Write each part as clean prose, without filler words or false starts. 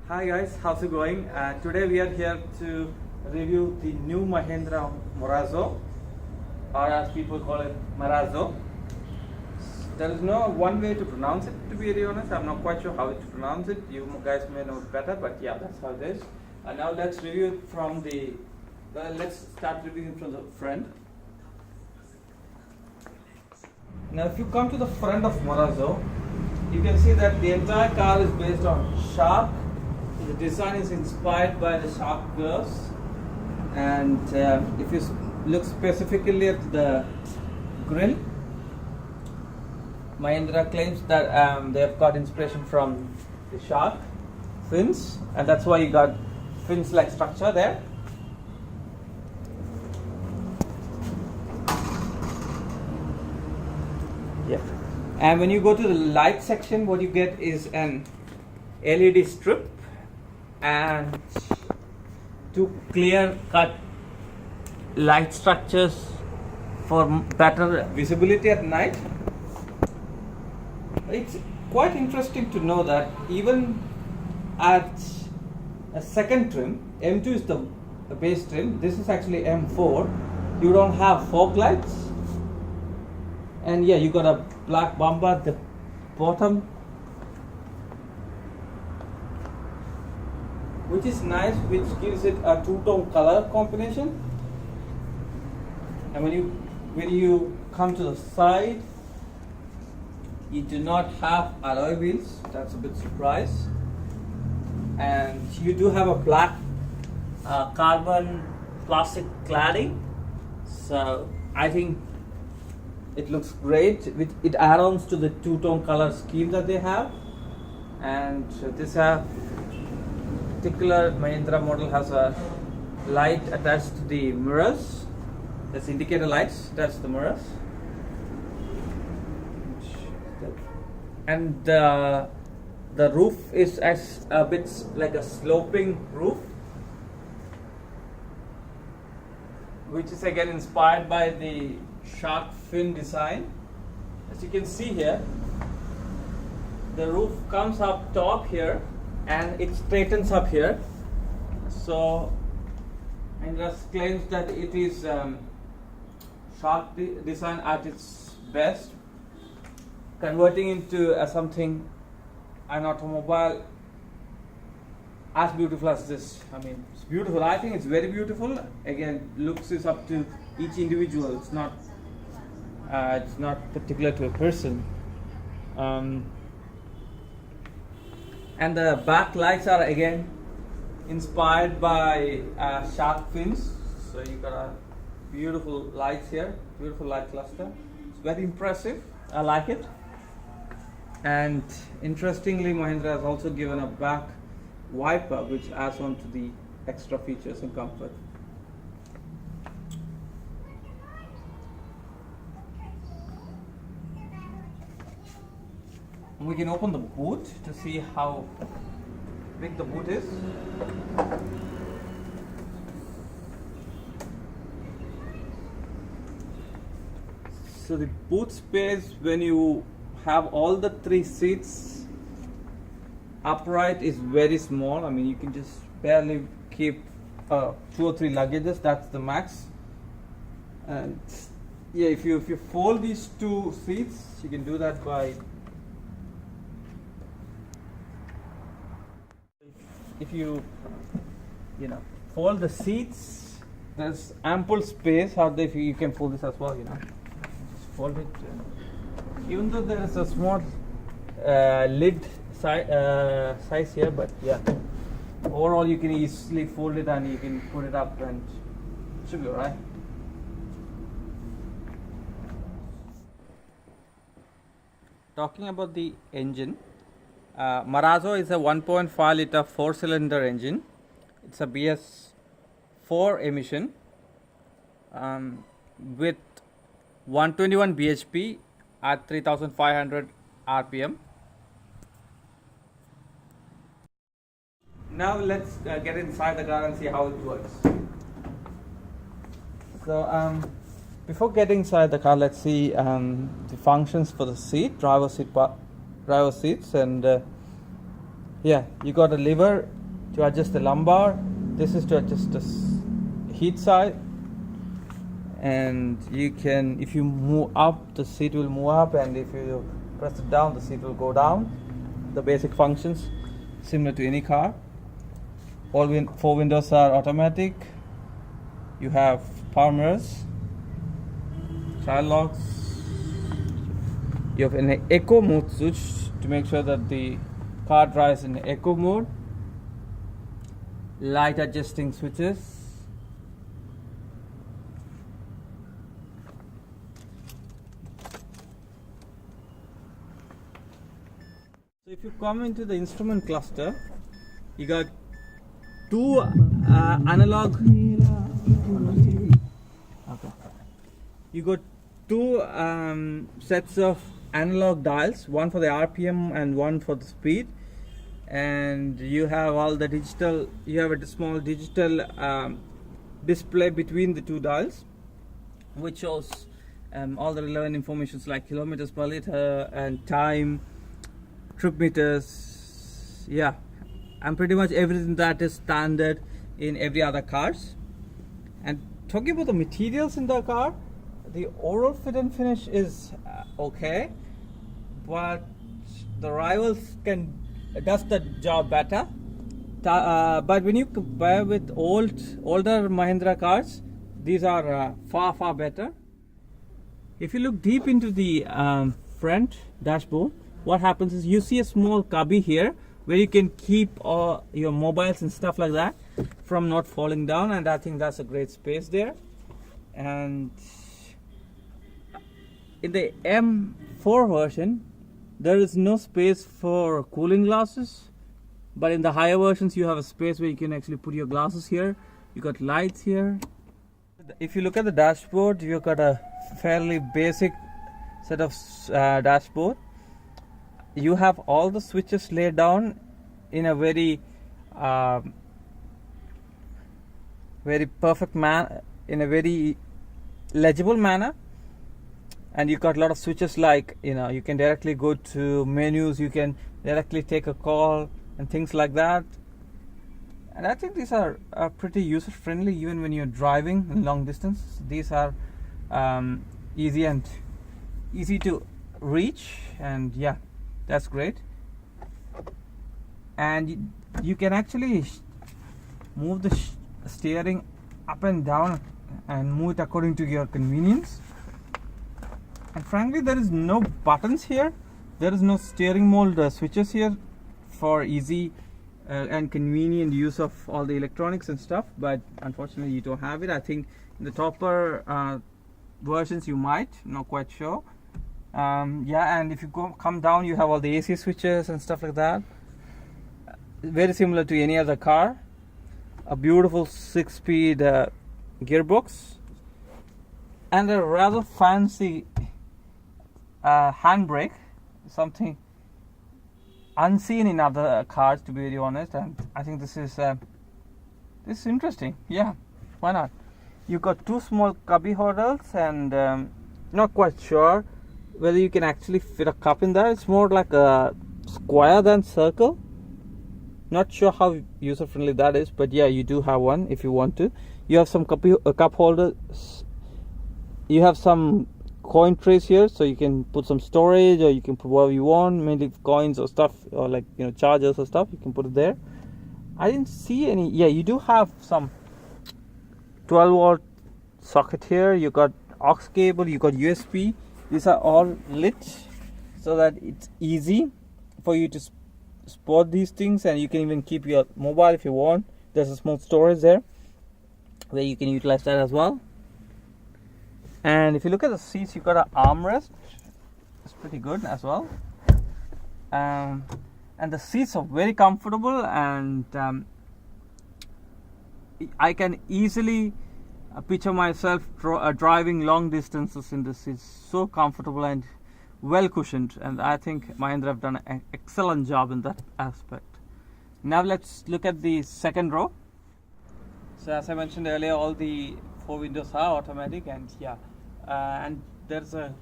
Hi guys, how's it going? Today we are here to review the new Mahindra Marazzo, or as people call it, Marazzo. There is no one way to pronounce it, to be very honest. I'm not quite sure how to pronounce it. You guys may know it better, but yeah, that's how it is. Now let's review it from let's start reviewing from the front. Now if you come to the front of Marazzo, you can see that the entire car is based on shark. The design is inspired by the shark curves, and if you look specifically at the grille, Mahindra claims that they have got inspiration from the shark fins, and that's why you got fins-like structure there. Yep. And when you go to the light section, what you get is an LED strip and two clear-cut light structures for better visibility at night. It's quite interesting to know that even at a second trim, M2 is the base trim, this is actually M4, you don't have fog lights, and yeah, you got a black bumper at the bottom, which is nice, which gives it a two-tone color combination. And when you come to the side, you do not have alloy wheels. That's a bit surprise. And you do have a black carbon plastic cladding. So I think it looks great. It adds to the two-tone color scheme that they have. And this particular Mahindra model has a light attached to the mirrors. That's indicator lights attached to the mirrors. And the roof is as a bit like a sloping roof, which is again inspired by the shark fin design. As you can see here, the roof comes up top here and it straightens up here. So Mahindra claims that it is shark design at its best, converting into something, an automobile as beautiful as this. I mean, it's beautiful. I think it's very beautiful. Again, looks is up to each individual. It's not particular to a person. And the back lights are again inspired by shark fins. So you got a beautiful lights here, beautiful light cluster. It's very impressive. I like it. And interestingly, Mahindra has also given a back wiper, which adds on to the extra features and comfort. We can open the boot to see how big the boot is. So the boot space, when you have all the three seats upright, is very small. I mean, you can just barely keep 2 or 3 luggages. That's the max. And yeah, if you fold these 2 seats, you can do that by, if you fold the seats, there's ample space out there. If you can fold this as well, just fold it. Even though there is a small lid size here, but yeah, overall you can easily fold it and you can put it up and it should be alright. Talking about the engine, Marazzo is a 1.5 liter 4-cylinder engine. It's a BS4 emission with 121 bhp at 3500 rpm. Now let's get inside the car and see how it works. So before getting inside the car, let's see the functions for the seat, driver seats, and Yeah, you got a lever to adjust the lumbar. This is to adjust the heat side, and you can, if you move up, the seat will move up, and if you press it down, the seat will go down. The basic functions similar to any car. All four windows are automatic. You have power mirrors, child locks. You have an eco mode switch to make sure that the car drives in eco mode. Light adjusting switches. So if you come into the instrument cluster, you got two analog. Okay. You got two sets of analog dials, one for the RPM and one for the speed, and you have all the digital. You have a small digital display between the two dials, which shows all the relevant informations like kilometers per liter and time, trip meters. Yeah, and pretty much everything that is standard in every other cars. And talking about the materials in the car, the overall fit and finish is okay, but the rivals does the job better. But when you compare with older Mahindra cars, these are far better. If you look deep into the front dashboard, what happens is you see a small cubby here where you can keep your mobiles and stuff like that from not falling down, and I think that's a great space there. And in the M4 version, there is no space for cooling glasses, but in the higher versions you have a space where you can actually put your glasses here. You got lights here. If you look at the dashboard, you've got a fairly basic set of dashboard. You have all the switches laid down in a very perfect manner, in a very legible manner. And you got a lot of switches, like, you can directly go to menus, you can directly take a call and things like that. And I think these are pretty user friendly even when you're driving in long distance. These are easy to reach, and yeah, that's great. And you can actually move the steering up and down and move it according to your convenience. And frankly, there is no buttons here. There is no steering mode switches here for easy and convenient use of all the electronics and stuff, but unfortunately you don't have it. I think in the topper versions you might, not quite sure. Yeah, and if you come down, you have all the AC switches and stuff like that. Very similar to any other car. A beautiful 6-speed gearbox, and a rather fancy handbrake, something unseen in other cars, to be very honest. And I think this is interesting. Yeah, why not? You got two small cubby holders, and not quite sure whether you can actually fit a cup in there. It's more like a square than circle. Not sure how user friendly that is, but yeah, you do have one if you want to. You have some cup holders. You have some coin trays here, so you can put some storage, or you can put whatever you want, mainly coins or stuff, or like chargers or stuff. You can put it there. I didn't see any. Yeah, you do have some 12-volt socket here. You got aux cable. You got USB. These are all lit so that it's easy for you to spot these things, and you can even keep your mobile if you want. There's a small storage there where you can utilize that as well. And if you look at the seats, you got an armrest. It's pretty good as well. And the seats are very comfortable, and I can easily picture myself driving long distances in this. It's so comfortable and well cushioned, and I think Mahindra have done an excellent job in that aspect. Now let's look at the second row. So as I mentioned earlier, all the 4 windows are automatic, and yeah, and there's a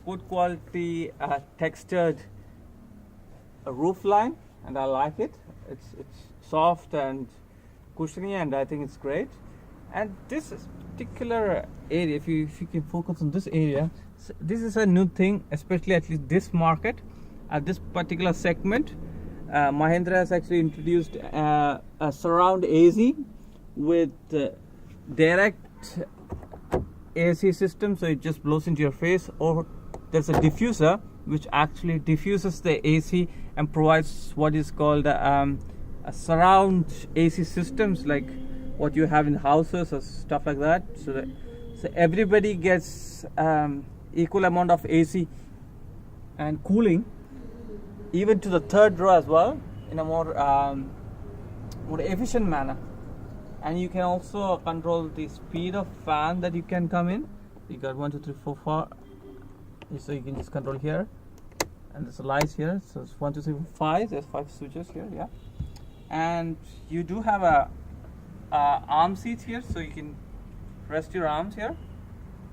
good quality textured roof line and I like it. It's soft and cushiony, and I think it's great. And this particular area, if you can focus on this area, this is a new thing, especially at least this market, at this particular segment. Mahindra has actually introduced a surround AC with direct AC system, so it just blows into your face, or there's a diffuser which actually diffuses the AC and provides what is called a surround AC systems, like what you have in houses or stuff like that. So everybody gets equal amount of AC and cooling, even to the third row as well, in a more efficient manner. And you can also control the speed of fan that you can come in. You got 1, 2, 3, 4, 5. So you can just control here, and there's lights here. So it's 1, 2, 3, 4, 5. There's 5 switches here, yeah. And you do have a arm seats here, so you can rest your arms here.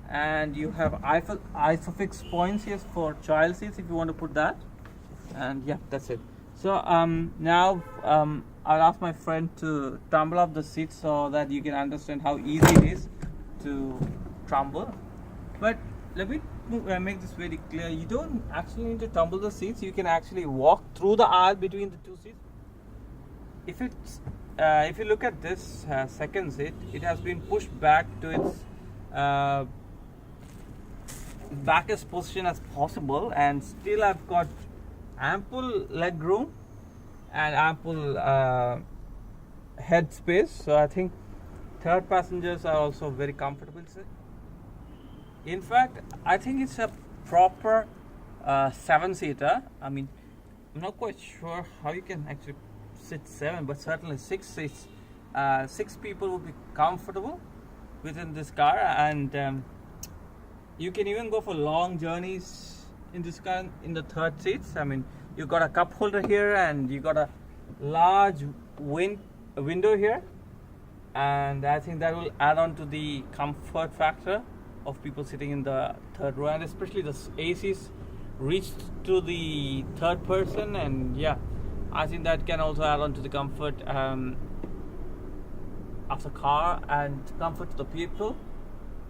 And you have isofix points here for child seats if you want to put that. And yeah, that's it. So now I'll ask my friend to tumble up the seat so that you can understand how easy it is to tumble. But let me make this very clear. You don't actually need to tumble the seats. You can actually walk through the aisle between the two seats. If you look at this second seat, it has been pushed back to its backest position as possible, and still I've got ample leg room and ample head space. So I think third passengers are also very comfortable. In fact, I think it's a proper 7-seater. I mean, I'm not quite sure how you can actually sit 7, but certainly 6 seats. 6 people will be comfortable within this car, and you can even go for long journeys in this car in the third seats. I mean, you got a cup holder here, and you got a large window here, and I think that will add on to the comfort factor of people sitting in the third row, and especially the ACs reached to the third person, and yeah, I think that can also add on to the comfort of the car, and comfort to the people,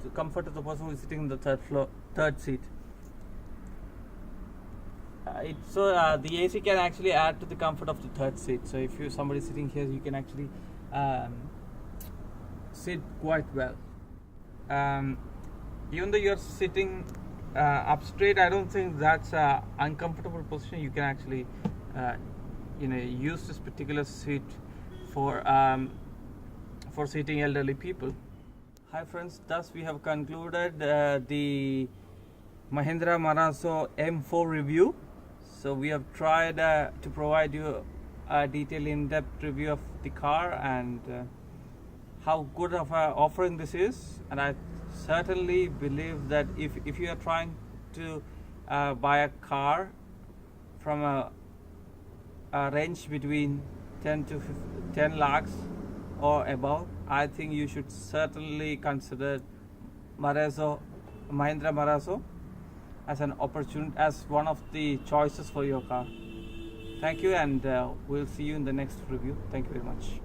to comfort of the person who is sitting in the third seat. The AC can actually add to the comfort of the third seat. So if you're somebody sitting here, you can actually sit quite well. Even though you're sitting up straight, I don't think that's an uncomfortable position. You can actually use this particular seat for seating elderly people. Hi friends, thus we have concluded the Mahindra Marazzo M4 review. So we have tried to provide you a detailed, in-depth review of the car and how good of an offering this is. And I certainly believe that if you are trying to buy a car from a range between 10 lakhs or above, I think you should certainly consider Mahindra Marazzo as an opportunity, as one of the choices for your car. Thank you, and we'll see you in the next review. Thank you very much.